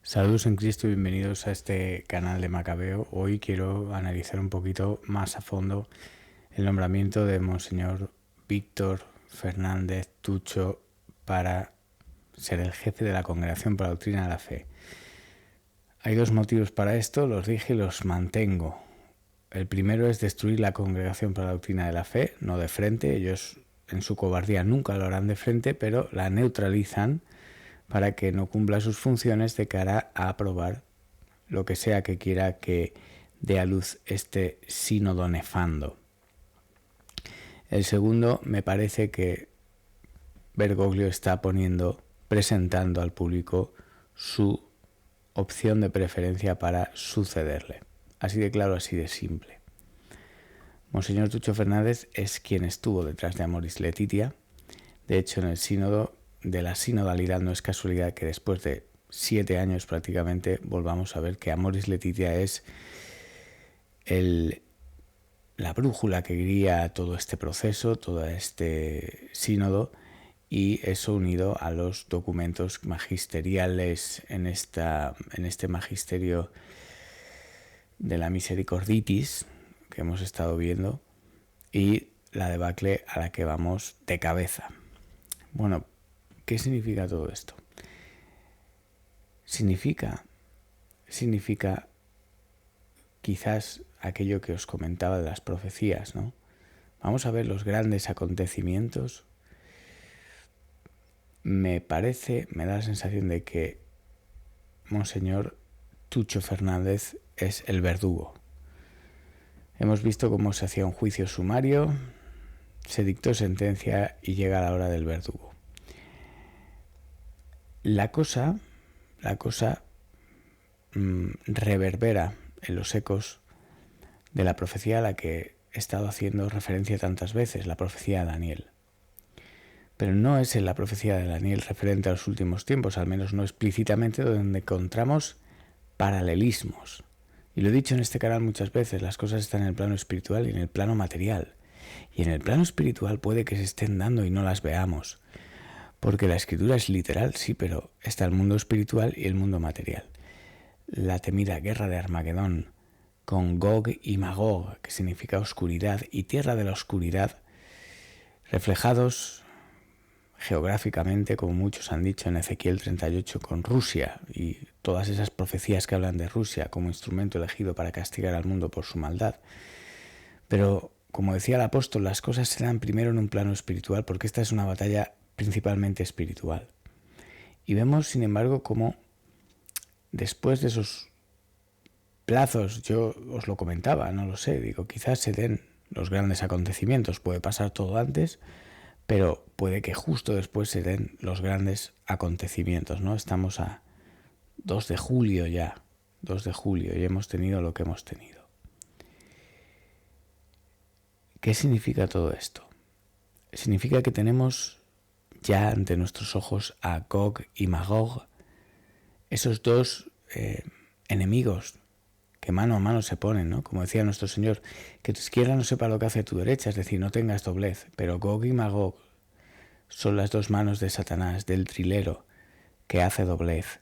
Saludos en Cristo y bienvenidos a este canal de Macabeo. Hoy quiero analizar un poquito más a fondo el nombramiento de Monseñor Víctor Fernández Tucho para ser el jefe de la Congregación para la Doctrina de la Fe. Hay dos motivos para esto, los dije y los mantengo. El primero es destruir la Congregación para la Doctrina de la Fe, no de frente. Ellos en su cobardía nunca lo harán de frente, pero la neutralizan para que no cumpla sus funciones de cara a aprobar lo que sea que quiera que dé a luz este sínodo nefando. El segundo, me parece que Bergoglio está presentando al público su opción de preferencia para sucederle. Así de claro, así de simple. Monseñor Tucho Fernández es quien estuvo detrás de Amoris Laetitia. De hecho, en el sínodo de la sinodalidad no es casualidad que después de 7 años prácticamente volvamos a ver que Amoris Laetitia es la brújula que guía todo este proceso, todo este sínodo, y eso unido a los documentos magisteriales en este magisterio de la Misericorditis que hemos estado viendo y la debacle a la que vamos de cabeza. Bueno, ¿qué significa todo esto? Significa quizás aquello que os comentaba de las profecías, ¿no? Vamos a ver los grandes acontecimientos. Me da la sensación de que Monseñor Tucho Fernández es el verdugo. Hemos visto cómo se hacía un juicio sumario, se dictó sentencia y llega la hora del verdugo. La cosa reverbera en los ecos de la profecía a la que he estado haciendo referencia tantas veces, la profecía de Daniel. Pero no es en la profecía de Daniel referente a los últimos tiempos, al menos no explícitamente, donde encontramos paralelismos. Y lo he dicho en este canal muchas veces, las cosas están en el plano espiritual y en el plano material. Y en el plano espiritual puede que se estén dando y no las veamos. Porque la escritura es literal, sí, pero está el mundo espiritual y el mundo material. La temida guerra de Armagedón, con Gog y Magog, que significa oscuridad y tierra de la oscuridad, reflejados geográficamente, como muchos han dicho en Ezequiel 38, con Rusia y todas esas profecías que hablan de Rusia como instrumento elegido para castigar al mundo por su maldad. Pero, como decía el apóstol, las cosas se dan primero en un plano espiritual, porque esta es una batalla principalmente espiritual. Y vemos, sin embargo, cómo después de esos plazos, yo os lo comentaba, no lo sé, digo, quizás se den los grandes acontecimientos, puede pasar todo antes, pero puede que justo después se den los grandes acontecimientos, ¿no? Estamos a 2 de julio ya, 2 de julio, y hemos tenido lo que hemos tenido. ¿Qué significa todo esto? Significa que tenemos ya ante nuestros ojos a Gog y Magog, esos dos enemigos que mano a mano se ponen, ¿no? Como decía nuestro Señor, que tu izquierda no sepa lo que hace tu derecha, es decir, no tengas doblez. Pero Gog y Magog son las dos manos de Satanás, del trilero, que hace doblez.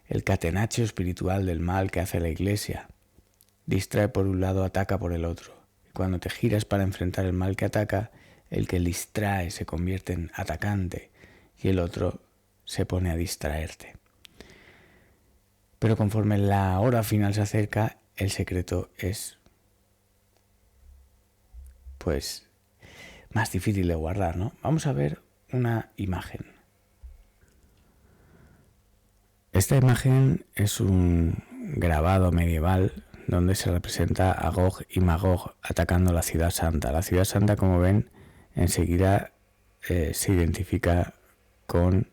El catenaccio espiritual del mal que hace la Iglesia. Distrae por un lado, ataca por el otro. Y cuando te giras para enfrentar el mal que ataca, el que distrae se convierte en atacante y el otro se pone a distraerte. Pero conforme la hora final se acerca, el secreto es, pues, más difícil de guardar, ¿no? Vamos a ver una imagen. Esta imagen es un grabado medieval donde se representa a Gog y Magog atacando la ciudad santa. La ciudad santa, como ven, enseguida se identifica con,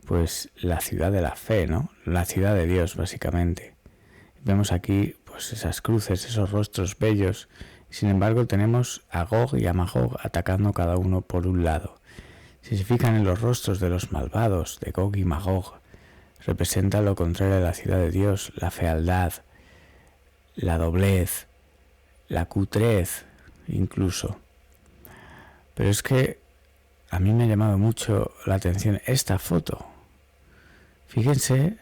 pues, la ciudad de la fe, ¿no? La ciudad de Dios, básicamente. Vemos aquí, pues, esas cruces, esos rostros bellos. Sin embargo, tenemos a Gog y a Magog atacando cada uno por un lado. Si se fijan en los rostros de los malvados de Gog y Magog, representa lo contrario de la ciudad de Dios, la fealdad, la doblez, la cutrez, incluso. Pero es que a mí me ha llamado mucho la atención esta foto. Fíjense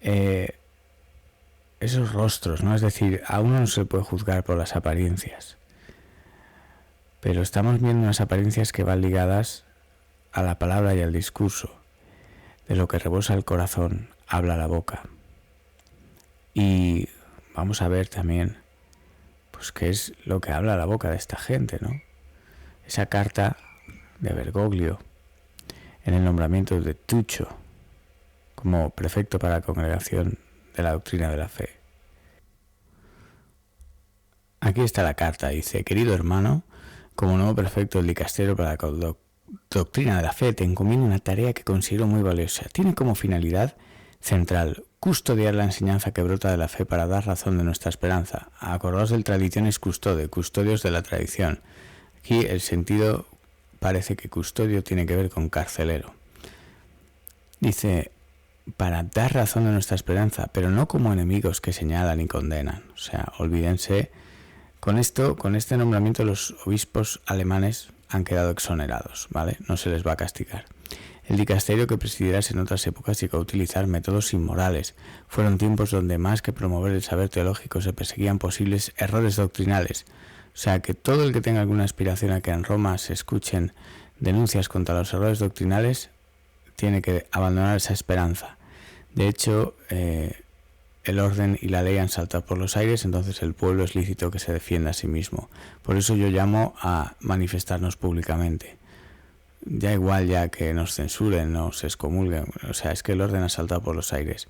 esos rostros, ¿no? Es decir, a uno no se puede juzgar por las apariencias, pero estamos viendo unas apariencias que van ligadas a la palabra y al discurso. De lo que rebosa el corazón, habla la boca. Y vamos a ver también, pues, qué es lo que habla la boca de esta gente, ¿no? Esa carta de Bergoglio en el nombramiento de Tuccio como prefecto para la Congregación de la Doctrina de la Fe. Aquí está la carta, dice: querido hermano, como nuevo prefecto del dicasterio para la Doctrina de la Fe, te encomiendo una tarea que considero muy valiosa. Tiene como finalidad central custodiar la enseñanza que brota de la fe para dar razón de nuestra esperanza. Acordaos del traditionis custode, custodios de la tradición. Aquí el sentido parece que custodio tiene que ver con carcelero. Dice, para dar razón de nuestra esperanza, pero no como enemigos que señalan y condenan. O sea, olvídense, con este nombramiento los obispos alemanes han quedado exonerados, ¿vale? No se les va a castigar. El dicasterio que presidirás en otras épocas llegó a utilizar métodos inmorales. Fueron tiempos donde más que promover el saber teológico se perseguían posibles errores doctrinales. O sea, que todo el que tenga alguna aspiración a que en Roma se escuchen denuncias contra los errores doctrinales tiene que abandonar esa esperanza. De hecho, el orden y la ley han saltado por los aires, entonces el pueblo es lícito que se defienda a sí mismo. Por eso yo llamo a manifestarnos públicamente. Ya igual ya que nos censuren, nos excomulguen, o sea, es que el orden ha saltado por los aires.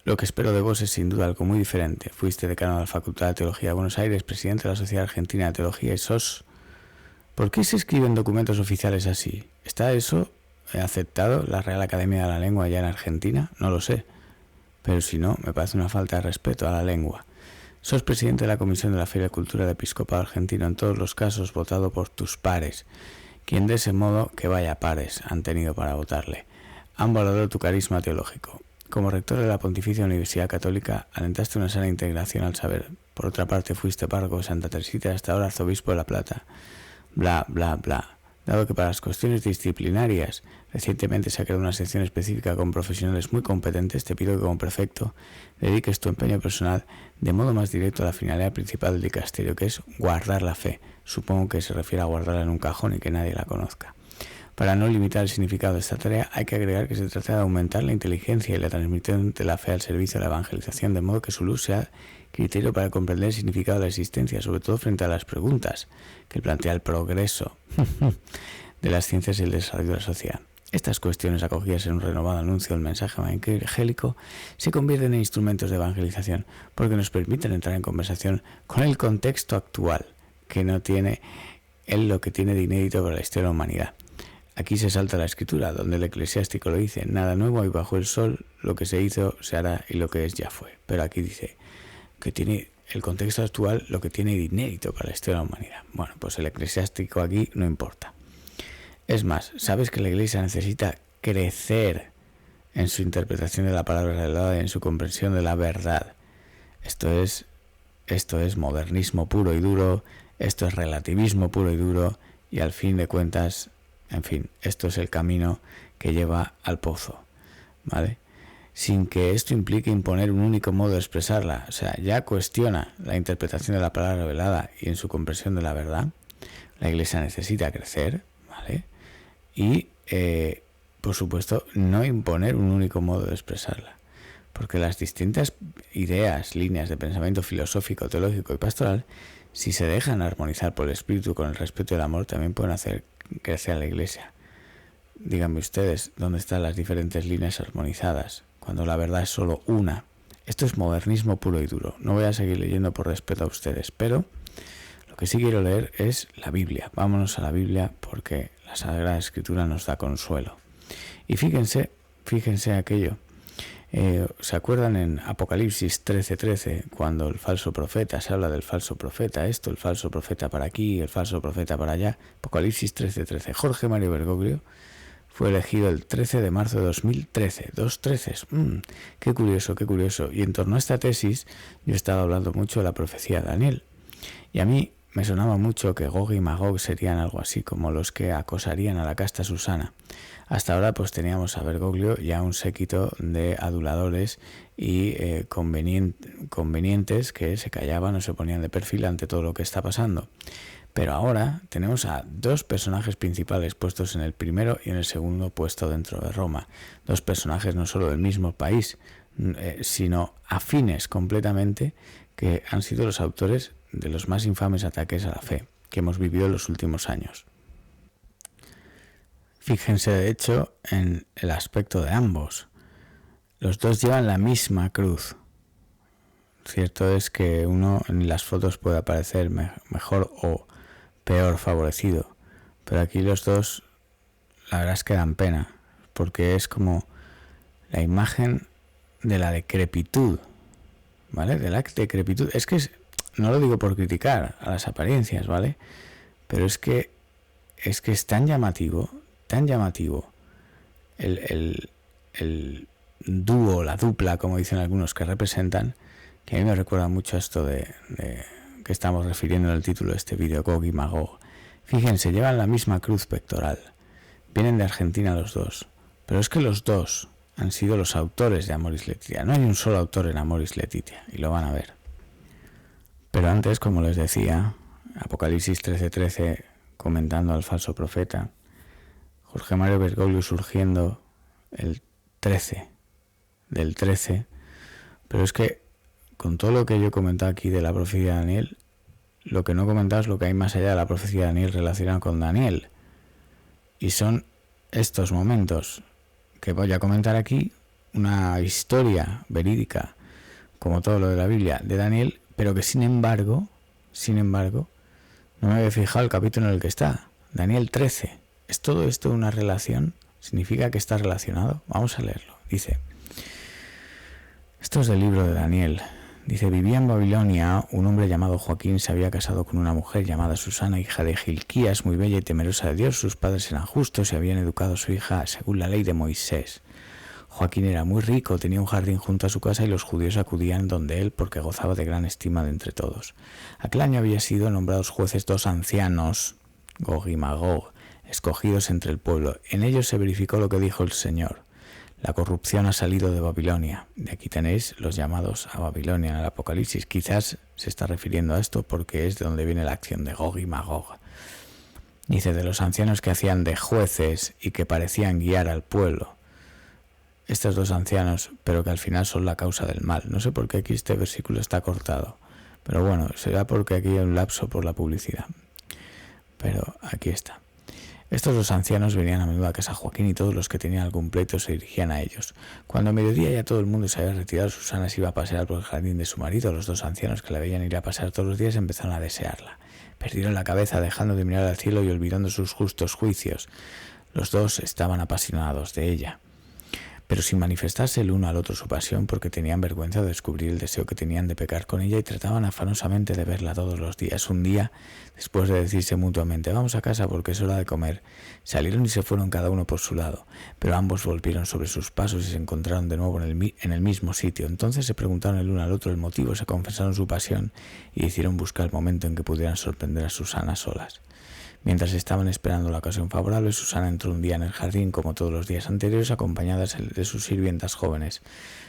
Lo que espero de vos es sin duda algo muy diferente. Fuiste decano de la Facultad de Teología de Buenos Aires, presidente de la Sociedad Argentina de Teología y sos... ¿Por qué se escriben documentos oficiales así? ¿Está eso aceptado la Real Academia de la Lengua ya en Argentina? No lo sé. Pero si no, me parece una falta de respeto a la lengua. Sos presidente de la Comisión de la Fe y la Cultura del Episcopado Argentino, en todos los casos votado por tus pares, quien de ese modo, que vaya pares, han tenido para votarle. Han valorado tu carisma teológico. Como rector de la Pontificia Universidad Católica, alentaste una sana integración al saber. Por otra parte, fuiste párroco de Santa Teresita y hasta ahora arzobispo de La Plata. Bla, bla, bla. Dado que para las cuestiones disciplinarias recientemente se ha creado una sección específica con profesionales muy competentes, te pido que como prefecto dediques tu empeño personal de modo más directo a la finalidad principal del dicasterio, que es guardar la fe. Supongo que se refiere a guardarla en un cajón y que nadie la conozca. Para no limitar el significado de esta tarea, hay que agregar que se trata de aumentar la inteligencia y la transmisión de la fe al servicio de la evangelización, de modo que su luz sea criterio para comprender el significado de la existencia, sobre todo frente a las preguntas que plantea el progreso de las ciencias y el desarrollo de la sociedad. Estas cuestiones, acogidas en un renovado anuncio del mensaje evangélico, se convierten en instrumentos de evangelización porque nos permiten entrar en conversación con el contexto actual, que no tiene él lo que tiene de inédito para la historia de la humanidad. Aquí se salta la escritura, donde el eclesiástico lo dice: nada nuevo hay bajo el sol, lo que se hizo se hará y lo que es ya fue. Pero aquí dice que tiene el contexto actual lo que tiene de inédito para la historia de la humanidad. Bueno, pues el eclesiástico aquí no importa. Es más, sabes que la Iglesia necesita crecer en su interpretación de la palabra revelada y en su comprensión de la verdad. Esto es modernismo puro y duro, esto es relativismo puro y duro, y al fin de cuentas, en fin, esto es el camino que lleva al pozo, ¿vale? Sin que esto implique imponer un único modo de expresarla. O sea, ya cuestiona la interpretación de la palabra revelada y en su comprensión de la verdad. La Iglesia necesita crecer, ¿vale? Y, por supuesto, no imponer un único modo de expresarla. Porque las distintas ideas, líneas de pensamiento filosófico, teológico y pastoral, si se dejan armonizar por el espíritu con el respeto y el amor, también pueden hacer crecer a la Iglesia. Díganme ustedes, ¿dónde están las diferentes líneas armonizadas? Cuando la verdad es solo una. Esto es modernismo puro y duro. No voy a seguir leyendo por respeto a ustedes, pero lo que sí quiero leer es la Biblia. Vámonos a la Biblia porque la Sagrada Escritura nos da consuelo. Y fíjense aquello. ¿Se acuerdan en Apocalipsis 13:13 cuando el falso profeta, se habla del falso profeta, esto, el falso profeta para aquí, el falso profeta para allá? Apocalipsis 13:13. Jorge Mario Bergoglio fue elegido el 13 de marzo de 2013. 2 treces. Qué curioso, qué curioso. Y en torno a esta tesis yo he estado hablando mucho de la profecía de Daniel. Y a mí me sonaba mucho que Gog y Magog serían algo así como los que acosarían a la casta Susana. Hasta ahora pues teníamos a Bergoglio ya un séquito de aduladores y convenientes que se callaban o se ponían de perfil ante todo lo que está pasando. Pero ahora tenemos a dos personajes principales puestos en el primero y en el segundo puesto dentro de Roma. Dos personajes no solo del mismo país, sino afines completamente, que han sido los autores de los más infames ataques a la fe que hemos vivido en los últimos años. Fíjense de hecho en el aspecto de ambos. Los dos llevan la misma cruz. Cierto es que uno en las fotos puede aparecer mejor o peor favorecido, pero aquí los dos la verdad es que dan pena, porque es como la imagen de la decrepitud, ¿vale? De la decrepitud. Es que no lo digo por criticar a las apariencias, ¿vale? Pero es que es tan llamativo el dúo, la dupla, como dicen algunos, que representan, que a mí me recuerda mucho a esto de que estamos refiriendo en el título de este vídeo, Gog y Magog. Fíjense, llevan la misma cruz pectoral, vienen de Argentina los dos, pero es que los dos han sido los autores de Amoris Laetitia. No hay un solo autor en Amoris Laetitia, y lo van a ver. Pero antes, como les decía, Apocalipsis 13:13, comentando al falso profeta, Jorge Mario Bergoglio surgiendo el 13 del 13, pero es que con todo lo que yo he comentado aquí de la profecía de Daniel, lo que no he comentado es lo que hay más allá de la profecía de Daniel relacionada con Daniel, y son estos momentos que voy a comentar aquí, una historia verídica, como todo lo de la Biblia, de Daniel, pero que sin embargo, no me había fijado el capítulo en el que está, Daniel 13. ¿Es todo esto una relación? ¿Significa que está relacionado? Vamos a leerlo. Dice, esto es del libro de Daniel. Dice, vivía en Babilonia un hombre llamado Joaquín, se había casado con una mujer llamada Susana, hija de Gilquías, muy bella y temerosa de Dios. Sus padres eran justos y habían educado a su hija según la ley de Moisés. Joaquín era muy rico, tenía un jardín junto a su casa y los judíos acudían donde él porque gozaba de gran estima de entre todos. Aquel año había sido nombrados jueces dos ancianos, Gog y Magog, escogidos entre el pueblo. En ellos se verificó lo que dijo el Señor. La corrupción ha salido de Babilonia. De aquí tenéis los llamados a Babilonia en el Apocalipsis. Quizás se está refiriendo a esto porque es de donde viene la acción de Gog y Magog. Dice, de los ancianos que hacían de jueces y que parecían guiar al pueblo. Estos dos ancianos, pero que al final son la causa del mal. No sé por qué aquí este versículo está cortado, pero bueno, será porque aquí hay un lapso por la publicidad. Pero aquí está. Estos dos ancianos venían a menudo a casa de Joaquín y todos los que tenían algún pleito se dirigían a ellos. Cuando a mediodía ya todo el mundo se había retirado, Susana se iba a pasear por el jardín de su marido. Los dos ancianos que la veían ir a pasear todos los días empezaron a desearla. Perdieron la cabeza dejando de mirar al cielo y olvidando sus justos juicios. Los dos estaban apasionados de ella, pero sin manifestarse el uno al otro su pasión, porque tenían vergüenza de descubrir el deseo que tenían de pecar con ella y trataban afanosamente de verla todos los días. Un día, después de decirse mutuamente, vamos a casa porque es hora de comer, salieron y se fueron cada uno por su lado, pero ambos volvieron sobre sus pasos y se encontraron de nuevo en el mismo sitio. Entonces se preguntaron el uno al otro el motivo, se confesaron su pasión y hicieron buscar el momento en que pudieran sorprender a Susana solas. Mientras estaban esperando la ocasión favorable, Susana entró un día en el jardín, como todos los días anteriores, acompañada de sus sirvientas jóvenes.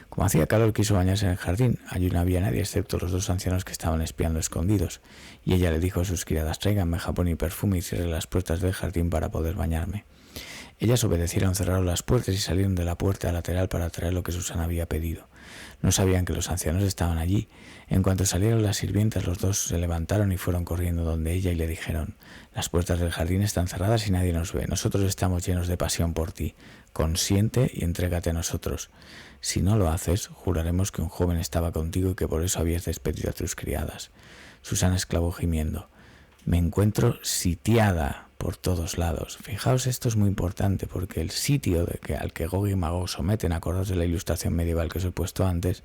Como hacía calor, quiso bañarse en el jardín. Allí no había nadie excepto los dos ancianos que estaban espiando escondidos. Y ella le dijo a sus criadas, tráiganme jabón y perfume y cierren las puertas del jardín para poder bañarme. Ellas obedecieron, cerraron las puertas y salieron de la puerta lateral para traer lo que Susana había pedido. No sabían que los ancianos estaban allí. En cuanto salieron las sirvientas, los dos se levantaron y fueron corriendo donde ella y le dijeron, las puertas del jardín están cerradas y nadie nos ve. Nosotros estamos llenos de pasión por ti. Consiente y entrégate a nosotros. Si no lo haces, juraremos que un joven estaba contigo y que por eso habías despedido a tus criadas. Susana exclamó gimiendo, me encuentro sitiada por todos lados. Fijaos, esto es muy importante porque el sitio al que Gog y Magog someten, acordaos de la ilustración medieval que os he puesto antes,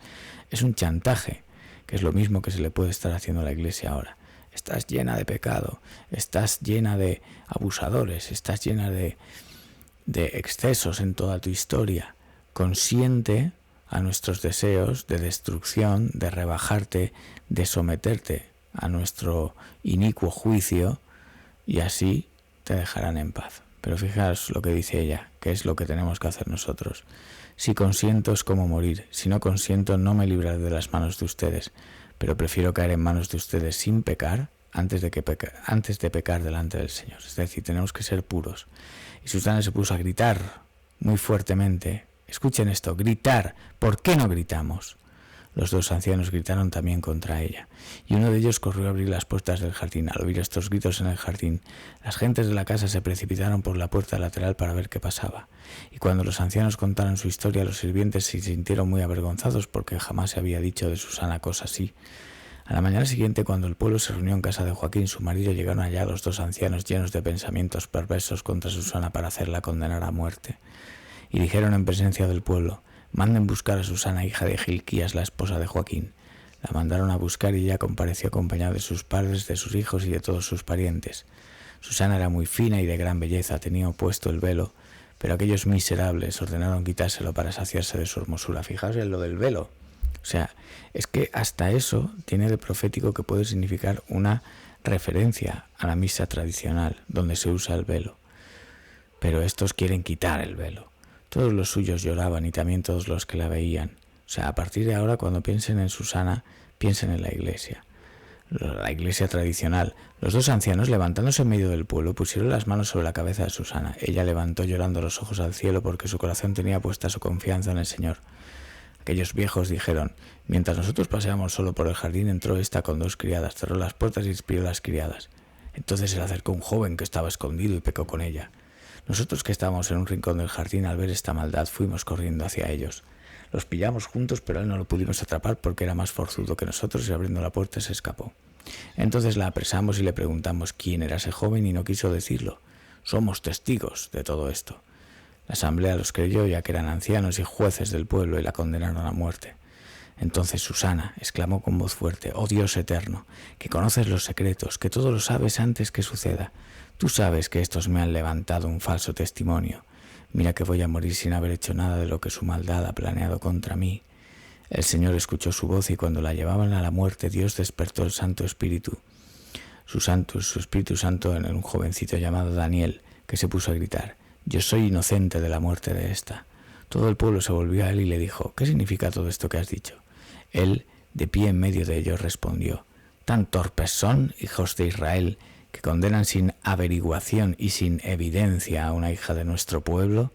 es un chantaje, que es lo mismo que se le puede estar haciendo a la Iglesia ahora. Estás llena de pecado, estás llena de abusadores, estás llena de excesos en toda tu historia. Consiente a nuestros deseos de destrucción, de rebajarte, de someterte a nuestro inicuo juicio y así te dejarán en paz. Pero fijaos lo que dice ella, que es lo que tenemos que hacer nosotros. Si consiento es como morir, si no consiento no me libraré de las manos de ustedes, pero prefiero caer en manos de ustedes sin pecar antes de pecar delante del Señor. Es decir, tenemos que ser puros. Y Susana se puso a gritar muy fuertemente. Escuchen esto, gritar. ¿Por qué no gritamos? Los dos ancianos gritaron también contra ella, y uno de ellos corrió a abrir las puertas del jardín. Al oír estos gritos en el jardín, las gentes de la casa se precipitaron por la puerta lateral para ver qué pasaba. Y cuando los ancianos contaron su historia, los sirvientes se sintieron muy avergonzados porque jamás se había dicho de Susana cosa así. A la mañana siguiente, cuando el pueblo se reunió en casa de Joaquín, su marido, llegaron allá los dos ancianos llenos de pensamientos perversos contra Susana para hacerla condenar a muerte. Y dijeron en presencia del pueblo: manden buscar a Susana, hija de Gilquías, la esposa de Joaquín. La mandaron a buscar y ella compareció acompañada de sus padres, de sus hijos y de todos sus parientes. Susana era muy fina y de gran belleza, tenía puesto el velo, pero aquellos miserables ordenaron quitárselo para saciarse de su hermosura. Fijaos en lo del velo. O sea, es que hasta eso tiene de profético que puede significar una referencia a la misa tradicional, donde se usa el velo. Pero estos quieren quitar el velo. Todos los suyos lloraban y también todos los que la veían. O sea, a partir de ahora, cuando piensen en Susana, piensen en la iglesia tradicional. Los dos ancianos, levantándose en medio del pueblo, pusieron las manos sobre la cabeza de Susana. Ella levantó llorando los ojos al cielo porque su corazón tenía puesta su confianza en el Señor. Aquellos viejos dijeron: mientras nosotros paseábamos solo por el jardín, entró esta con dos criadas, cerró las puertas y despidió a las criadas. Entonces se le acercó un joven que estaba escondido y pecó con ella. Nosotros, que estábamos en un rincón del jardín, al ver esta maldad, fuimos corriendo hacia ellos. Los pillamos juntos, pero a él no lo pudimos atrapar porque era más forzudo que nosotros y abriendo la puerta se escapó. Entonces la apresamos y le preguntamos quién era ese joven y no quiso decirlo. Somos testigos de todo esto. La asamblea los creyó, ya que eran ancianos y jueces del pueblo, y la condenaron a muerte. Entonces Susana exclamó con voz fuerte: oh Dios eterno, que conoces los secretos, que todo lo sabes antes que suceda. Tú sabes que estos me han levantado un falso testimonio. Mira que voy a morir sin haber hecho nada de lo que su maldad ha planeado contra mí. El Señor escuchó su voz y cuando la llevaban a la muerte, Dios despertó el Santo Espíritu. Su Espíritu Santo en un jovencito llamado Daniel, que se puso a gritar: yo soy inocente de la muerte de esta. Todo el pueblo se volvió a él y le dijo: ¿qué significa todo esto que has dicho? Él, de pie en medio de ellos, respondió: tan torpes son, hijos de Israel, que condenan sin averiguación y sin evidencia a una hija de nuestro pueblo.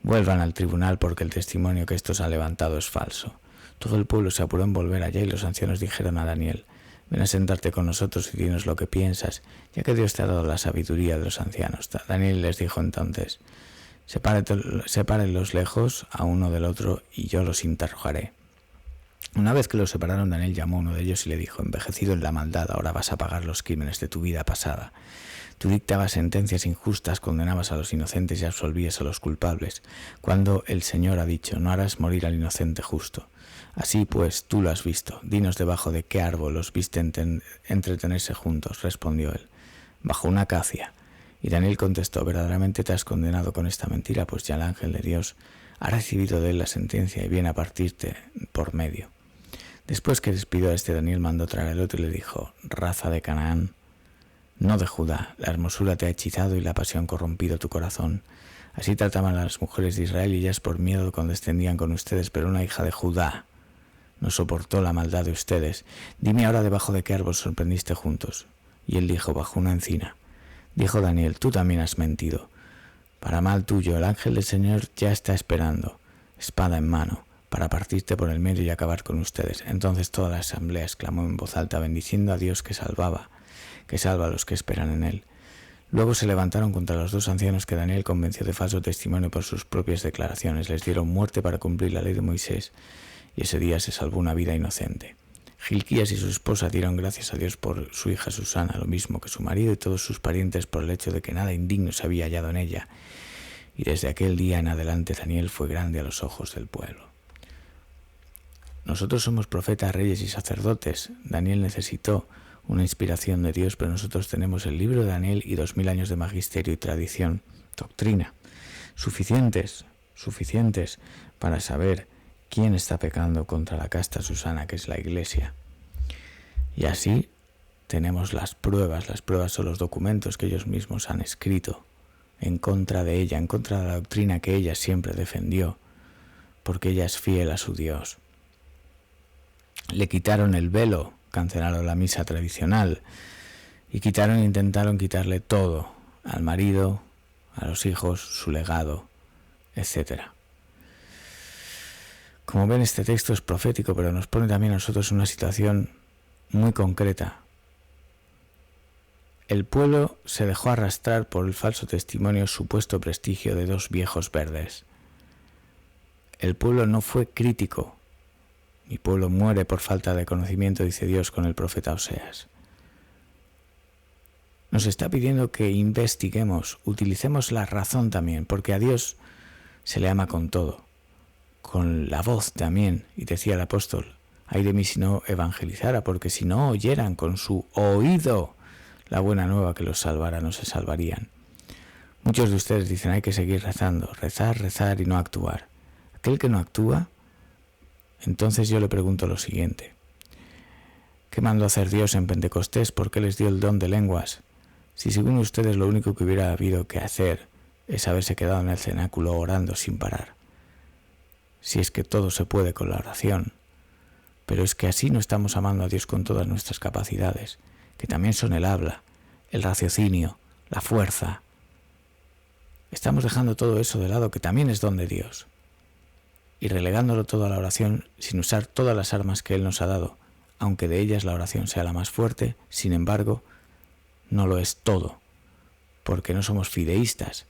Vuelvan al tribunal porque el testimonio que estos han levantado es falso. Todo el pueblo se apuró en volver allá y los ancianos dijeron a Daniel: ven a sentarte con nosotros y dinos lo que piensas, ya que Dios te ha dado la sabiduría de los ancianos. Daniel les dijo entonces: sepárenlos lejos a uno del otro y yo los interrogaré. Una vez que los separaron, Daniel llamó a uno de ellos y le dijo: envejecido en la maldad, ahora vas a pagar los crímenes de tu vida pasada. Tú dictabas sentencias injustas, condenabas a los inocentes y absolvías a los culpables, cuando el Señor ha dicho: no harás morir al inocente justo. Así pues, tú lo has visto. Dinos debajo de qué árbol los viste entretenerse juntos, respondió él. Bajo una acacia. Y Daniel contestó: verdaderamente te has condenado con esta mentira, pues ya el ángel de Dios ha recibido de él la sentencia y viene a partirte por medio. Después que despidió a Daniel mandó traer al otro y le dijo: raza de Canaán, no de Judá, la hermosura te ha hechizado y la pasión corrompido tu corazón. Así trataban a las mujeres de Israel y ellas por miedo condescendían con ustedes, pero una hija de Judá no soportó la maldad de ustedes. Dime ahora debajo de qué árbol sorprendiste juntos. Y él dijo: bajo una encina. Dijo Daniel: tú también has mentido. Para mal tuyo, el ángel del Señor ya está esperando, espada en mano, para partirte por el medio y acabar con ustedes. Entonces toda la asamblea exclamó en voz alta, bendiciendo a Dios que salva a los que esperan en él. Luego se levantaron contra los dos ancianos que Daniel convenció de falso testimonio por sus propias declaraciones. Les dieron muerte para cumplir la ley de Moisés, y ese día se salvó una vida inocente. Gilquías y su esposa dieron gracias a Dios por su hija Susana, lo mismo que su marido y todos sus parientes, por el hecho de que nada indigno se había hallado en ella. Y desde aquel día en adelante Daniel fue grande a los ojos del pueblo. Nosotros somos profetas, reyes y sacerdotes. Daniel necesitó una inspiración de Dios, pero nosotros tenemos el libro de Daniel y 2000 años de magisterio y tradición, doctrina, suficientes para saber quién está pecando contra la casta Susana, que es la Iglesia. Y así tenemos las pruebas son los documentos que ellos mismos han escrito en contra de ella, en contra de la doctrina que ella siempre defendió, porque ella es fiel a su Dios. Le quitaron el velo, cancelaron la misa tradicional y intentaron quitarle todo, al marido, a los hijos, su legado, etc. Como ven, este texto es profético, pero nos pone también a nosotros en una situación muy concreta. El pueblo se dejó arrastrar por el falso testimonio, supuesto prestigio de dos viejos verdes. El pueblo no fue crítico. Mi pueblo muere por falta de conocimiento, dice Dios con el profeta Oseas. Nos está pidiendo que investiguemos, utilicemos la razón también, porque a Dios se le ama con todo, con la voz también. Y decía el apóstol, ay de mí si no evangelizara, porque si no oyeran con su oído la buena nueva que los salvara, no se salvarían. Muchos de ustedes dicen, hay que seguir rezando, rezar y no actuar. Aquel que no actúa, entonces yo le pregunto lo siguiente. ¿Qué mandó hacer Dios en Pentecostés? ¿Por qué les dio el don de lenguas? Si según ustedes lo único que hubiera habido que hacer es haberse quedado en el cenáculo orando sin parar. Si es que todo se puede con la oración. Pero es que así no estamos amando a Dios con todas nuestras capacidades, que también son el habla, el raciocinio, la fuerza. Estamos dejando todo eso de lado, que también es don de Dios, y relegándolo todo a la oración sin usar todas las armas que Él nos ha dado, aunque de ellas la oración sea la más fuerte. Sin embargo, no lo es todo, porque no somos fideístas,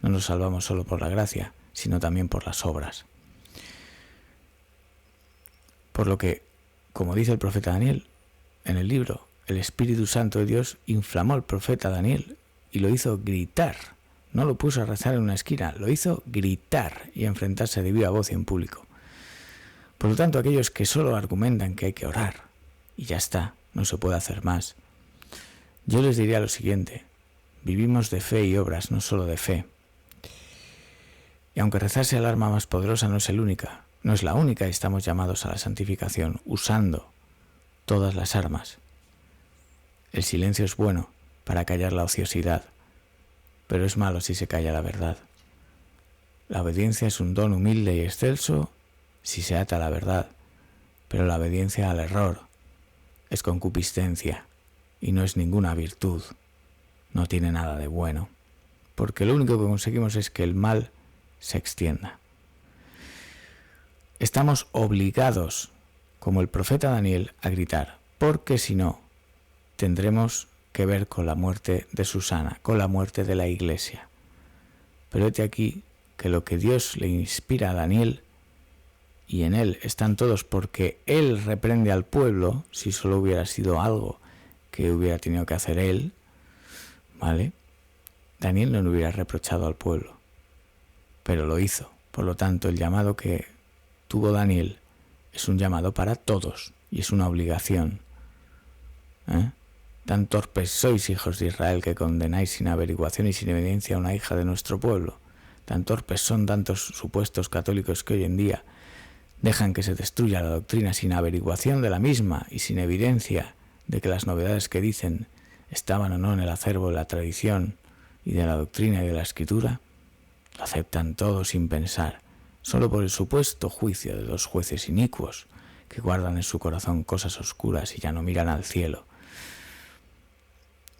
no nos salvamos solo por la gracia, sino también por las obras. Por lo que, como dice el profeta Daniel en el libro, el Espíritu Santo de Dios inflamó al profeta Daniel y lo hizo gritar. No lo puso a rezar en una esquina, lo hizo gritar y enfrentarse de viva voz y en público. Por lo tanto, aquellos que solo argumentan que hay que orar y ya está, no se puede hacer más, yo les diría lo siguiente: vivimos de fe y obras, no solo de fe. Y aunque rezar sea el arma más poderosa, no es la única, y estamos llamados a la santificación usando todas las armas. El silencio es bueno para callar la ociosidad, pero es malo si se calla la verdad. La obediencia es un don humilde y excelso si se ata a la verdad, pero la obediencia al error es concupiscencia y no es ninguna virtud, no tiene nada de bueno, porque lo único que conseguimos es que el mal se extienda. Estamos obligados, como el profeta Daniel, a gritar, porque si no, tendremos que ver con la muerte de Susana, con la muerte de la Iglesia. Pero hete aquí que lo que Dios le inspira a Daniel, y en él están todos, porque él reprende al pueblo, si solo hubiera sido algo que hubiera tenido que hacer él, ¿vale? Daniel no le hubiera reprochado al pueblo, pero lo hizo. Por lo tanto, el llamado que tuvo Daniel es un llamado para todos y es una obligación. Tan torpes sois, hijos de Israel, que condenáis sin averiguación y sin evidencia a una hija de nuestro pueblo. Tan torpes son tantos supuestos católicos que hoy en día dejan que se destruya la doctrina sin averiguación de la misma y sin evidencia de que las novedades que dicen estaban o no en el acervo de la tradición y de la doctrina y de la escritura. Lo aceptan todo sin pensar, solo por el supuesto juicio de dos jueces inicuos que guardan en su corazón cosas oscuras y ya no miran al cielo.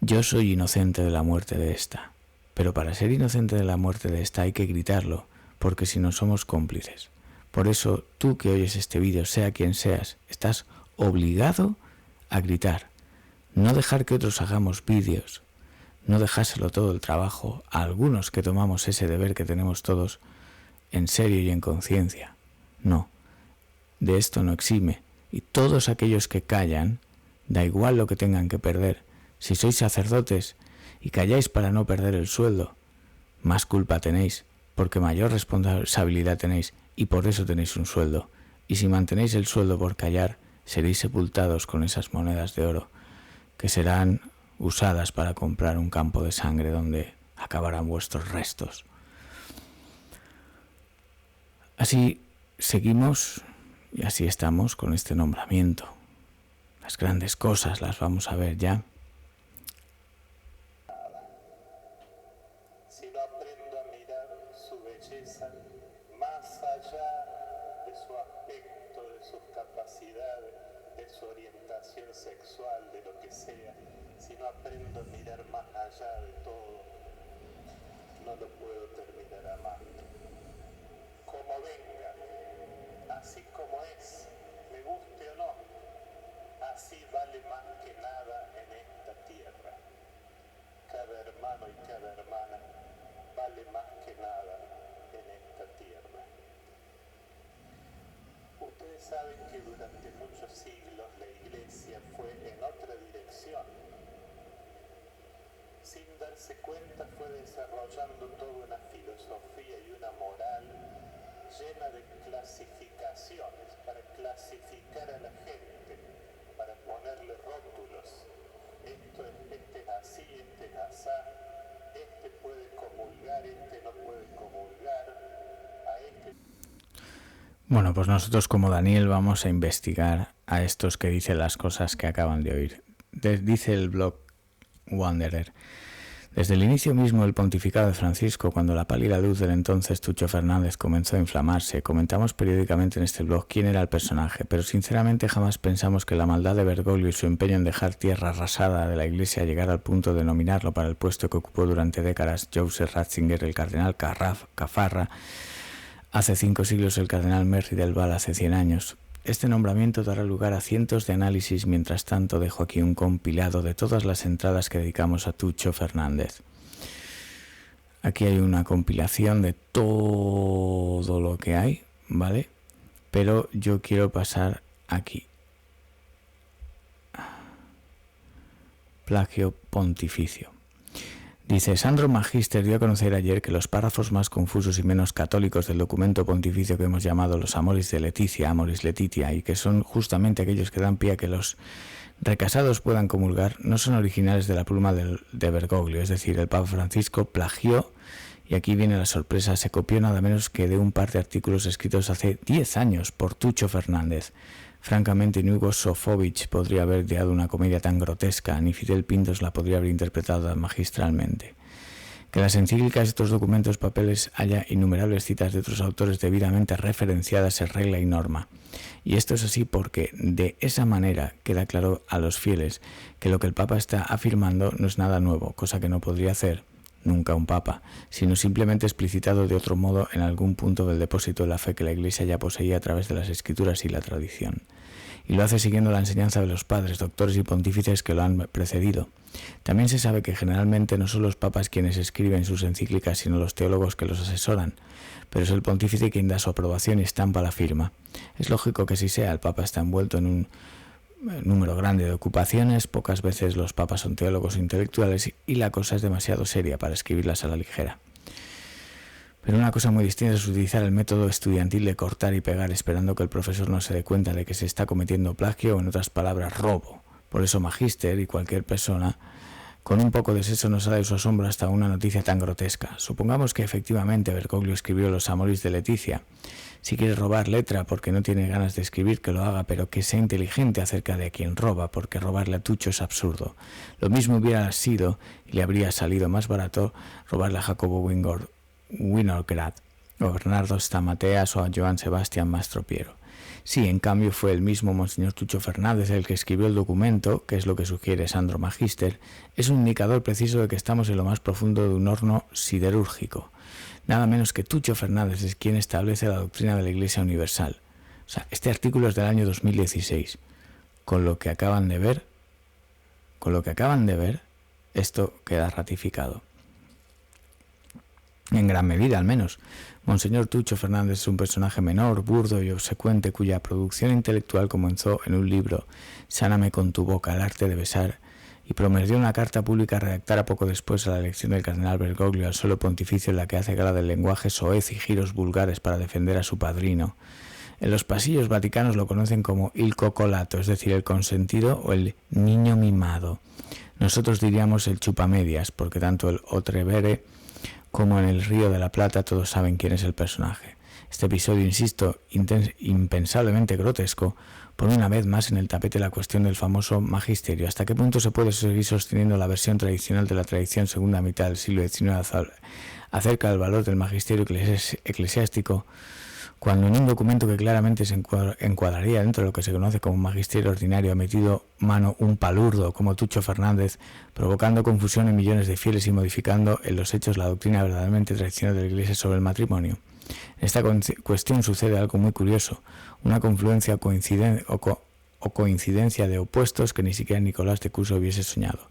Yo soy inocente de la muerte de esta, pero para ser inocente de la muerte de esta hay que gritarlo, porque si no somos cómplices. Por eso, tú que oyes este vídeo, sea quien seas, estás obligado a gritar. No dejar que otros hagamos vídeos, no dejárselo todo el trabajo a algunos que tomamos ese deber que tenemos todos en serio y en conciencia. No, de esto no exime. Y todos aquellos que callan, da igual lo que tengan que perder. Si sois sacerdotes y calláis para no perder el sueldo, más culpa tenéis, porque mayor responsabilidad tenéis y por eso tenéis un sueldo. Y si mantenéis el sueldo por callar, seréis sepultados con esas monedas de oro que serán usadas para comprar un campo de sangre donde acabarán vuestros restos. Así seguimos y así estamos con este nombramiento. las grandes cosas las vamos a ver ya. Si no aprendo a mirar su belleza más allá de su aspecto, de sus capacidades, de su orientación sexual, de lo que sea, si no aprendo a mirar más allá de todo, no lo puedo terminar amando. Como venga, así como es, me guste o no, así vale más que nada en esta tierra. Cada hermano y cada hermana vale más que nada en esta tierra. Ustedes saben que durante muchos siglos la Iglesia fue en otra dirección. Sin darse cuenta fue desarrollando toda una filosofía y una moral llena de clasificaciones para clasificar a la gente, para ponerle rótulos. Este es así, este es asá, este puede comulgar, este no puede comulgar, a este... Bueno, pues nosotros como Daniel vamos a investigar a estos que dicen las cosas que acaban de oír. Dice el blog Wanderer: desde el inicio mismo del pontificado de Francisco, cuando la pálida luz del entonces Tucho Fernández comenzó a inflamarse, comentamos periódicamente en este blog quién era el personaje, pero sinceramente jamás pensamos que la maldad de Bergoglio y su empeño en dejar tierra arrasada de la Iglesia llegara al punto de nominarlo para el puesto que ocupó durante décadas Joseph Ratzinger, el cardenal Caffarra, hace 5 siglos el cardenal Merry del Val hace 100 años. Este nombramiento dará lugar a cientos de análisis, mientras tanto dejo aquí un compilado de todas las entradas que dedicamos a Tucho Fernández. Aquí hay una compilación de todo lo que hay, ¿vale? Pero yo quiero pasar aquí. Plagio pontificio. Dice: Sandro Magister dio a conocer ayer que los párrafos más confusos y menos católicos del documento pontificio que hemos llamado los Amoris de Leticia, Amoris Laetitia, y que son justamente aquellos que dan pie a que los recasados puedan comulgar, no son originales de la pluma de Bergoglio. Es decir, el Papa Francisco plagió, y aquí viene la sorpresa, se copió nada menos que de un par de artículos escritos hace 10 años por Tucho Fernández. Francamente, ni Hugo Sofovich podría haber ideado una comedia tan grotesca, ni Fidel Pintos la podría haber interpretado tan magistralmente. Que en las encíclicas de estos documentos papeles haya innumerables citas de otros autores debidamente referenciadas es regla y norma. Y esto es así porque de esa manera queda claro a los fieles que lo que el Papa está afirmando no es nada nuevo, cosa que no podría hacer nunca un Papa, sino simplemente explicitado de otro modo en algún punto del depósito de la fe que la Iglesia ya poseía a través de las Escrituras y la tradición. Y lo hace siguiendo la enseñanza de los padres, doctores y pontífices que lo han precedido. También se sabe que generalmente no son los papas quienes escriben sus encíclicas, sino los teólogos que los asesoran, pero es el pontífice quien da su aprobación y estampa la firma. Es lógico que así sea, el Papa está envuelto en un número grande de ocupaciones, pocas veces los papas son teólogos intelectuales y la cosa es demasiado seria para escribirlas a la ligera. Pero una cosa muy distinta es utilizar el método estudiantil de cortar y pegar esperando que el profesor no se dé cuenta de que se está cometiendo plagio o, en otras palabras, robo. Por eso Magister y cualquier persona con un poco de seso no sale de su asombro hasta una noticia tan grotesca. Supongamos que efectivamente Bergoglio escribió los Amoris de Leticia. Si quiere robar letra porque no tiene ganas de escribir, que lo haga, pero que sea inteligente acerca de a quien roba, porque robarle a Tucho es absurdo. Lo mismo hubiera sido, y le habría salido más barato, robarle a Jacobo Winograd, o Bernardo Stamateas o a Joan Sebastián Mastropiero. Sí, en cambio fue el mismo Monseñor Tucho Fernández el que escribió el documento, que es lo que sugiere Sandro Magister, es un indicador preciso de que estamos en lo más profundo de un horno siderúrgico. Nada menos que Tucho Fernández es quien establece la doctrina de la Iglesia Universal. O sea, este artículo es del año 2016. Con lo que acaban de ver, esto queda ratificado. En gran medida, al menos. Monseñor Tucho Fernández es un personaje menor, burdo y obsecuente, cuya producción intelectual comenzó en un libro, Sáname con tu boca, el arte de besar, y prometió una carta pública redactada poco después a la elección del cardenal Bergoglio al suelo pontificio, en la que hace gala del lenguaje soez y giros vulgares para defender a su padrino. En los pasillos vaticanos lo conocen como il coccolato, es decir, el consentido o el niño mimado. Nosotros diríamos el chupamedias, porque tanto el Otrevere como en el Río de la Plata todos saben quién es el personaje. Este episodio, insisto, impensablemente grotesco, pone una vez más en el tapete la cuestión del famoso magisterio. ¿Hasta qué punto se puede seguir sosteniendo la versión tradicional de la tradición segunda mitad del siglo XIX acerca del valor del magisterio eclesiástico, cuando en un documento que claramente se encuadraría dentro de lo que se conoce como magisterio ordinario ha metido mano un palurdo como Tucho Fernández, provocando confusión en millones de fieles y modificando en los hechos la doctrina verdaderamente tradicional de la Iglesia sobre el matrimonio? En esta cuestión sucede algo muy curioso, una confluencia o coincidencia de opuestos que ni siquiera Nicolás de Cusa hubiese soñado.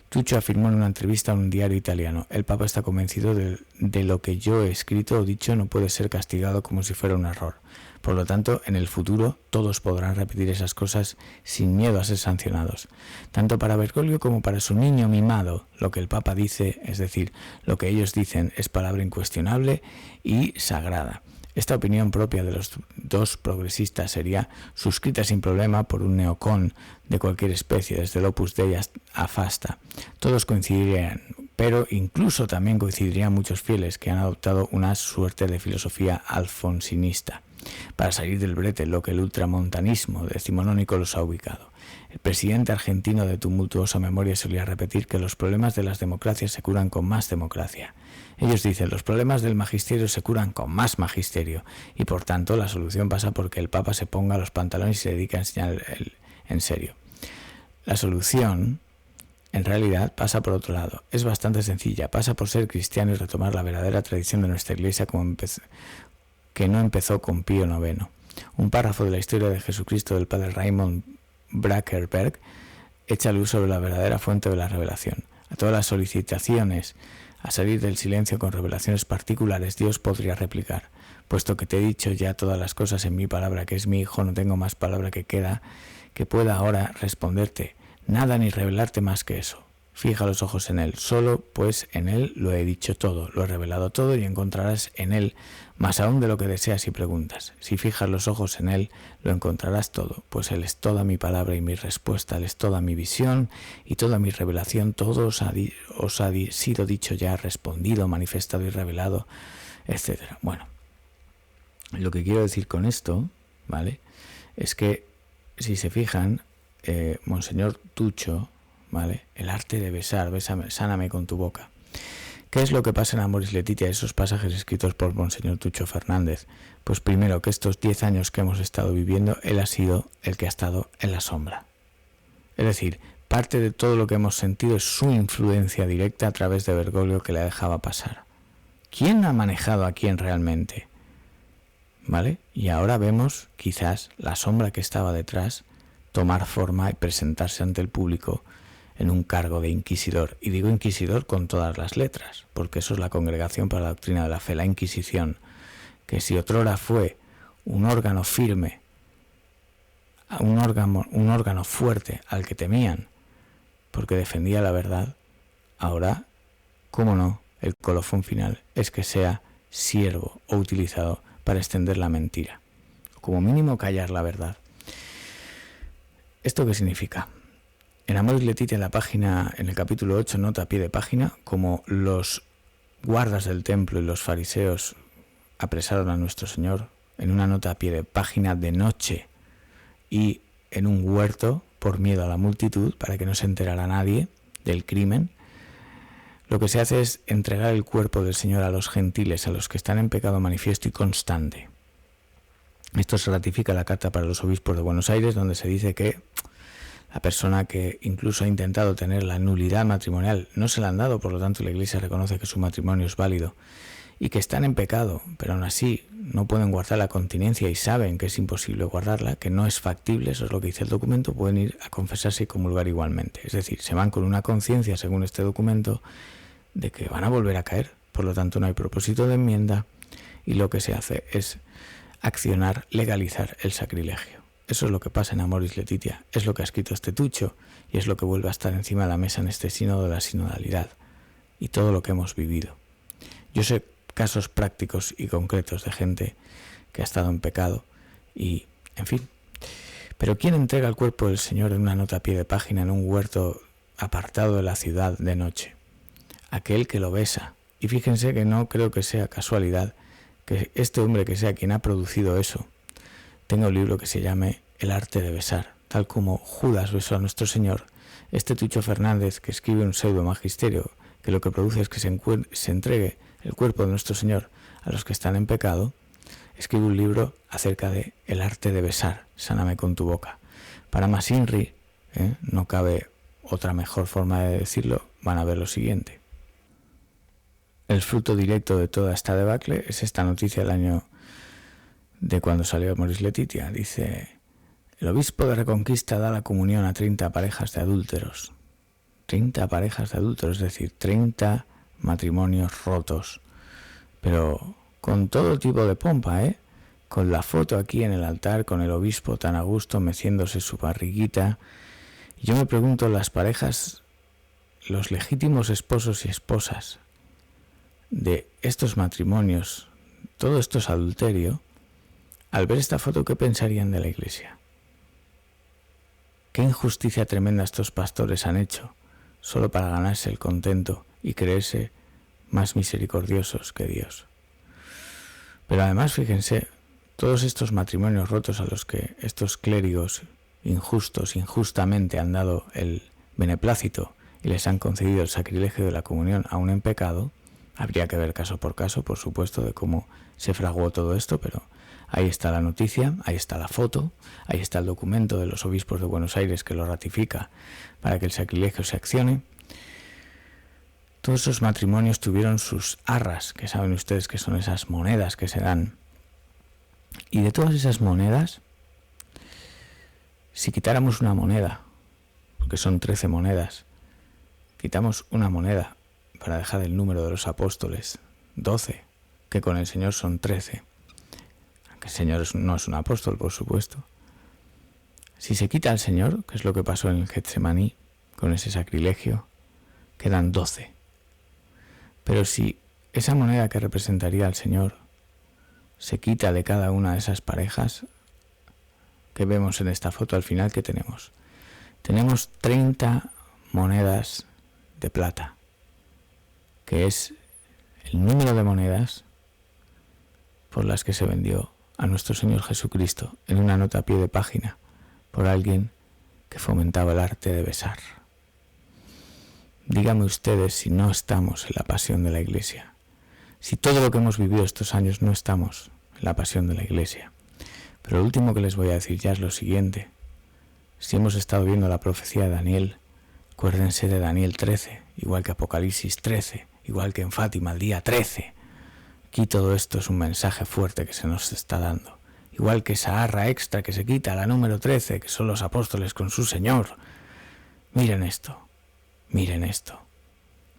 Tucho afirmó en una entrevista a un diario italiano: el Papa está convencido de lo que yo he escrito o dicho no puede ser castigado como si fuera un error. Por lo tanto, en el futuro todos podrán repetir esas cosas sin miedo a ser sancionados. Tanto para Bergoglio como para su niño mimado, lo que el Papa dice, es decir, lo que ellos dicen, es palabra incuestionable y sagrada. Esta opinión propia de los dos progresistas sería suscrita sin problema por un neocon de cualquier especie, desde el Opus Dei a Fasta. Todos coincidirían, pero incluso también coincidirían muchos fieles que han adoptado una suerte de filosofía alfonsinista para salir del brete, lo que el ultramontanismo decimonónico los ha ubicado. El presidente argentino de tumultuosa memoria solía repetir que los problemas de las democracias se curan con más democracia. Ellos dicen, los problemas del magisterio se curan con más magisterio, y por tanto la solución pasa por que el Papa se ponga los pantalones y se dedique a enseñar en serio. La solución, en realidad, pasa por otro lado. Es bastante sencilla, pasa por ser cristiano y retomar la verdadera tradición de nuestra Iglesia que no empezó con Pío IX. Un párrafo de la historia de Jesucristo del padre Raymond Brackerberg echa luz sobre la verdadera fuente de la revelación. A todas las solicitaciones a salir del silencio con revelaciones particulares, Dios podría replicar: puesto que te he dicho ya todas las cosas en mi palabra, que es mi Hijo, no tengo más palabra que pueda ahora responderte, nada ni revelarte más que eso. Fija los ojos en Él, solo pues en Él lo he dicho todo, lo he revelado todo y encontrarás en Él más aún de lo que deseas y preguntas. Si fijas los ojos en Él, lo encontrarás todo, pues Él es toda mi palabra y mi respuesta, Él es toda mi visión y toda mi revelación, todo os ha sido dicho ya, respondido, manifestado y revelado, etc. Bueno, lo que quiero decir con esto, ¿vale?, es que, si se fijan, Monseñor Tucho, ¿vale?, el arte de besar, bésame, sáname con tu boca. ¿Qué es lo que pasa en Amoris Laetitia, esos pasajes escritos por Monseñor Tucho Fernández? Pues primero, que estos 10 años que hemos estado viviendo, él ha sido el que ha estado en la sombra. Es decir, parte de todo lo que hemos sentido es su influencia directa a través de Bergoglio, que la dejaba pasar. ¿Quién ha manejado a quién realmente? ¿Vale? Y ahora vemos, quizás, la sombra que estaba detrás tomar forma y presentarse ante el público en un cargo de inquisidor. Y digo inquisidor con todas las letras, porque eso es la Congregación para la Doctrina de la Fe, la Inquisición, que si otrora fue un órgano firme, un órgano fuerte al que temían, porque defendía la verdad, ahora, cómo no, el colofón final es que sea siervo o utilizado para extender la mentira, o como mínimo callar la verdad. ¿Esto qué significa? En Amoris Laetitia, en la página, en el capítulo 8, nota a pie de página, como los guardas del templo y los fariseos apresaron a nuestro Señor, en una nota a pie de página de noche y en un huerto por miedo a la multitud, para que no se enterara nadie del crimen, lo que se hace es entregar el cuerpo del Señor a los gentiles, a los que están en pecado manifiesto y constante. Esto se ratifica en la carta para los obispos de Buenos Aires, donde se dice que la persona que incluso ha intentado tener la nulidad matrimonial no se la han dado, por lo tanto la Iglesia reconoce que su matrimonio es válido, y que están en pecado, pero aún así no pueden guardar la continencia y saben que es imposible guardarla, que no es factible, eso es lo que dice el documento, pueden ir a confesarse y comulgar igualmente. Es decir, se van con una conciencia, según este documento, de que van a volver a caer, por lo tanto no hay propósito de enmienda y lo que se hace es accionar, legalizar el sacrilegio. Eso es lo que pasa en Amoris Laetitia, es lo que ha escrito este Tucho y es lo que vuelve a estar encima de la mesa en este sínodo de la sinodalidad y todo lo que hemos vivido. Yo sé casos prácticos y concretos de gente que ha estado en pecado y, en fin. Pero ¿quién entrega el cuerpo del Señor en una nota a pie de página en un huerto apartado de la ciudad de noche? Aquel que lo besa. Y fíjense que no creo que sea casualidad que este hombre, que sea quien ha producido eso, tenga un libro que se llame El arte de besar, tal como Judas besó a nuestro Señor. Este Tucho Fernández, que escribe un pseudo magisterio que lo que produce es que se entregue el cuerpo de nuestro Señor a los que están en pecado, escribe un libro acerca de el arte de besar, sáname con tu boca. Para más INRI, no cabe otra mejor forma de decirlo, van a ver lo siguiente. El fruto directo de toda esta debacle es esta noticia del año de cuando salió Moris Letitia. Dice: el obispo de Reconquista da la comunión a 30 parejas de adúlteros. 30 parejas de adúlteros, es decir, 30 matrimonios rotos. Pero con todo tipo de pompa, con la foto aquí en el altar, con el obispo tan a gusto meciéndose su barriguita. Y yo me pregunto, las parejas, los legítimos esposos y esposas de estos matrimonios, todo esto es adulterio, al ver esta foto, ¿qué pensarían de la Iglesia? ¿Qué injusticia tremenda estos pastores han hecho solo para ganarse el contento y creerse más misericordiosos que Dios? Pero además, fíjense, todos estos matrimonios rotos a los que estos clérigos injustamente han dado el beneplácito y les han concedido el sacrilegio de la comunión aún en pecado, habría que ver caso por caso, por supuesto, de cómo se fraguó todo esto, pero ahí está la noticia, ahí está la foto, ahí está el documento de los obispos de Buenos Aires que lo ratifica para que el sacrilegio se accione. Todos esos matrimonios tuvieron sus arras, que saben ustedes que son esas monedas que se dan. Y de todas esas monedas, si quitáramos una moneda, porque son 13 monedas, quitamos una moneda para dejar el número de los apóstoles, 12, que con el Señor son 13. Aunque el Señor no es un apóstol, por supuesto. Si se quita al Señor, que es lo que pasó en el Getsemaní, con ese sacrilegio, quedan 12. Pero si esa moneda que representaría al Señor se quita de cada una de esas parejas que vemos en esta foto, al final, ¿qué tenemos? Tenemos 30 monedas de plata, que es el número de monedas por las que se vendió a nuestro Señor Jesucristo en una nota a pie de página por alguien que fomentaba el arte de besar. Díganme ustedes si no estamos en la pasión de la Iglesia, si todo lo que hemos vivido estos años no estamos en la pasión de la Iglesia. Pero lo último que les voy a decir ya es lo siguiente. Si hemos estado viendo la profecía de Daniel, acuérdense de Daniel 13, igual que Apocalipsis 13, igual que en Fátima el día 13. Aquí todo esto es un mensaje fuerte que se nos está dando. Igual que esa arra extra que se quita, la número 13, que son los apóstoles con su Señor. Miren esto, miren esto.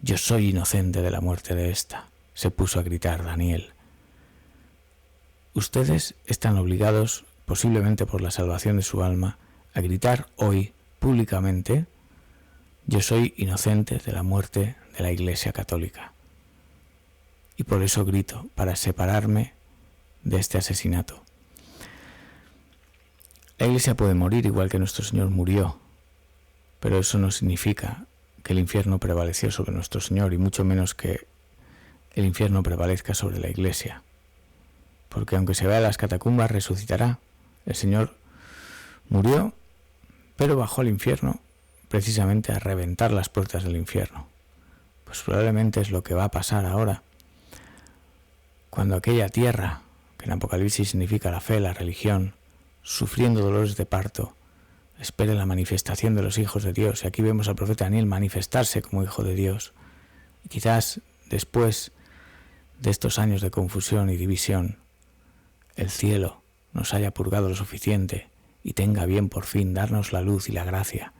Yo soy inocente de la muerte de esta, se puso a gritar Daniel. Ustedes están obligados, posiblemente por la salvación de su alma, a gritar hoy, públicamente: yo soy inocente de la muerte de la Iglesia Católica. Y por eso grito, para separarme de este asesinato. La Iglesia puede morir igual que nuestro Señor murió, pero eso no significa que el infierno prevaleció sobre nuestro Señor, y mucho menos que el infierno prevalezca sobre la Iglesia. Porque aunque se vea en las catacumbas, resucitará. El Señor murió, pero bajó al infierno precisamente a reventar las puertas del infierno. Pues probablemente es lo que va a pasar ahora, cuando aquella tierra, que en Apocalipsis significa la fe, la religión, sufriendo dolores de parto, espere la manifestación de los hijos de Dios. Y aquí vemos al profeta Daniel manifestarse como hijo de Dios. Y quizás después de estos años de confusión y división, el cielo nos haya purgado lo suficiente y tenga bien por fin darnos la luz y la gracia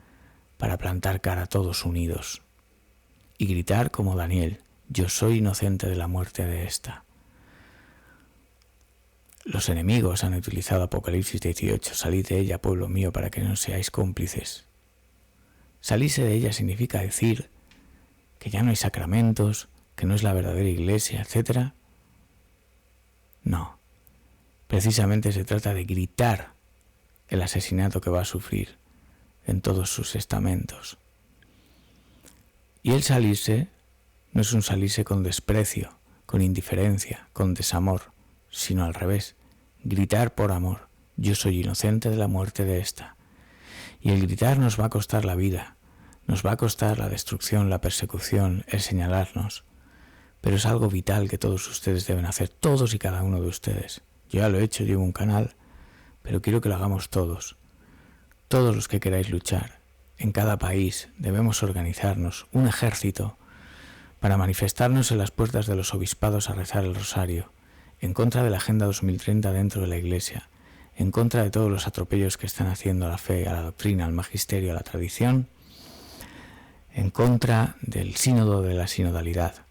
para plantar cara todos unidos y gritar como Daniel: yo soy inocente de la muerte de esta. Los enemigos han utilizado Apocalipsis 18, salid de ella, pueblo mío, para que no seáis cómplices. Salirse de ella significa decir que ya no hay sacramentos, que no es la verdadera Iglesia, etc. No, precisamente se trata de gritar el asesinato que va a sufrir en todos sus estamentos. Y el salirse no es un salirse con desprecio, con indiferencia, con desamor, sino al revés, gritar por amor: yo soy inocente de la muerte de esta. Y el gritar nos va a costar la vida, nos va a costar la destrucción, la persecución, el señalarnos. Pero es algo vital que todos ustedes deben hacer, todos y cada uno de ustedes. Yo ya lo he hecho, llevo un canal, pero quiero que lo hagamos todos. Todos los que queráis luchar. En cada país debemos organizarnos, un ejército, para manifestarnos en las puertas de los obispados a rezar el rosario, en contra de la Agenda 2030 dentro de la Iglesia, en contra de todos los atropellos que están haciendo a la fe, a la doctrina, al magisterio, a la tradición, en contra del sínodo de la sinodalidad.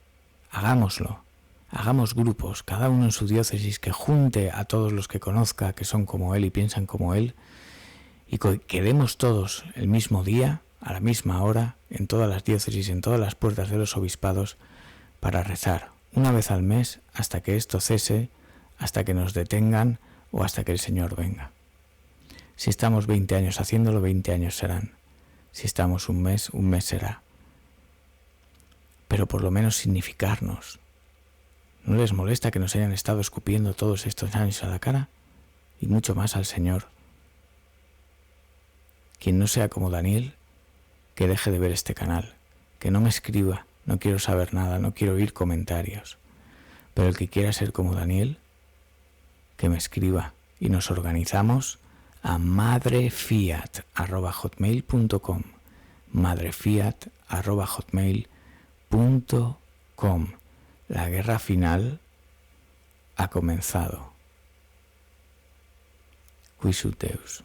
Hagámoslo, hagamos grupos, cada uno en su diócesis, que junte a todos los que conozca, que son como él y piensan como él, y quedemos todos el mismo día, a la misma hora, en todas las diócesis, en todas las puertas de los obispados, para rezar una vez al mes hasta que esto cese, hasta que nos detengan o hasta que el Señor venga. Si estamos 20 años haciéndolo, 20 años serán. Si estamos un mes será. Pero por lo menos significarnos. ¿No les molesta que nos hayan estado escupiendo todos estos años a la cara? Y mucho más al Señor. Quien no sea como Daniel, que deje de ver este canal, que no me escriba, no quiero saber nada, no quiero oír comentarios. Pero el que quiera ser como Daniel, que me escriba y nos organizamos a madrefiat@hotmail.com, madrefiat@hotmail.com. La guerra final ha comenzado. Quis ut Deus.